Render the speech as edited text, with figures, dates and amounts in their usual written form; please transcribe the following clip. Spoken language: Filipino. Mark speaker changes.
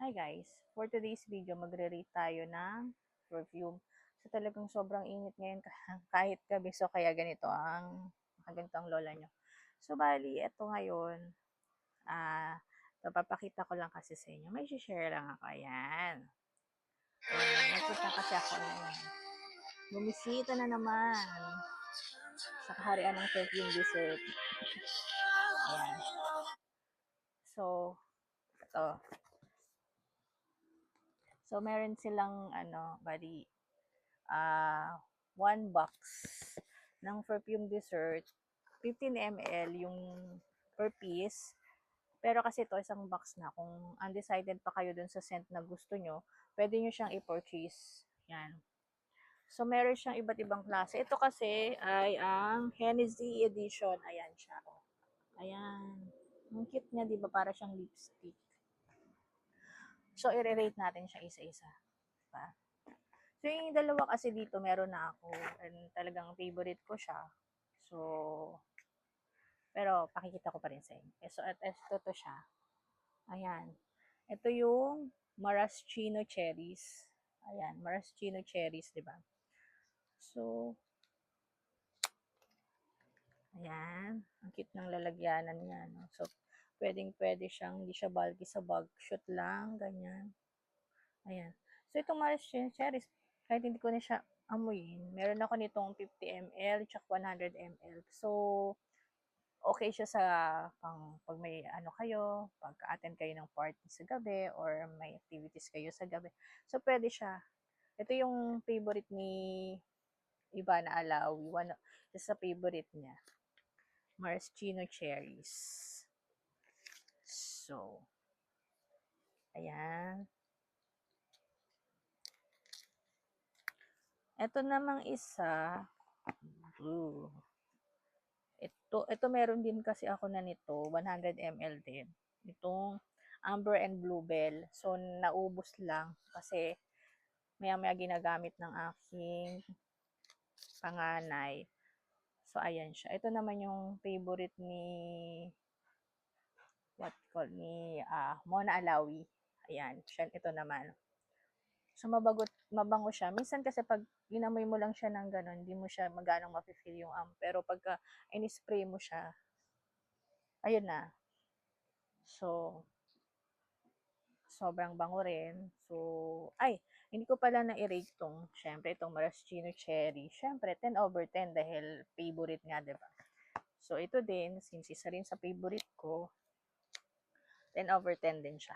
Speaker 1: Hi guys! For today's video, magre-rate tayo ng perfume. So talagang sobrang init ngayon kahit gabi. So kaya ganito ang lola nyo. So bali, eto ngayon, papakita ko lang kasi sa inyo. May share lang ako. Ayan. Nakita kasi ako ngayon. Bumisita na naman sa kaharian ng perfume dessert. Ayan. So, ito. So, meron silang, bali, one box ng perfume dessert, 15 ml yung per piece. Pero kasi ito, isang box na. Kung undecided pa kayo dun sa scent na gusto nyo, pwede nyo siyang i-purchase. Yan. So, meron siyang iba't ibang klase. Ito kasi ay ang Hennessy edition. Ayan siya. Ayan. Ang cute niya, di ba? Para siyang lipstick. So, i-rate natin siya isa-isa. Diba? So, yung dalawa kasi dito, meron na ako. And talagang favorite ko siya. So, pero pakikita ko pa rin sa inyo. So, at ito to siya. Ayan. Ito yung maraschino cherries. Ayan, maraschino cherries, di ba? So, ayan. Ang cute ng lalagyanan niya. No? So, pwedeng-pwede siyang, hindi siya bulky sa bag. Shoot lang, ganyan. Ayan. So, itong maraschino cherries, kahit hindi ko na siya amuyin, meron ako nitong 50 ml tsaka 100 ml. So, okay siya sa pag may kayo, pag-attend kayo ng party sa gabi or may activities kayo sa gabi. So, pwede siya. Ito yung favorite ni Ivana Alawi. Isa sa favorite niya. Maraschino cherries. So, ayan. Ito namang isa, blue. Ito meron din kasi ako na nito, 100 ml din. Itong Amber and Bluebell. So, naubos lang kasi maya-maya ginagamit ng aking panganay. So, ayan siya. Ito naman yung favorite ni Mona Alawi. Ayan, siya, ito naman. So, mabango siya. Minsan kasi pag inamoy mo lang siya ng ganun, hindi mo siya maganong mafe-feel yung Pero pagka in-spray mo siya, ayun na. So, sobrang bango rin. So, hindi ko pala na-rate syempre, itong maraschino cherry. Syempre, 10 over 10 dahil favorite nga, diba? So, ito din, since isa rin sa favorite ko, 10 over 10 din siya.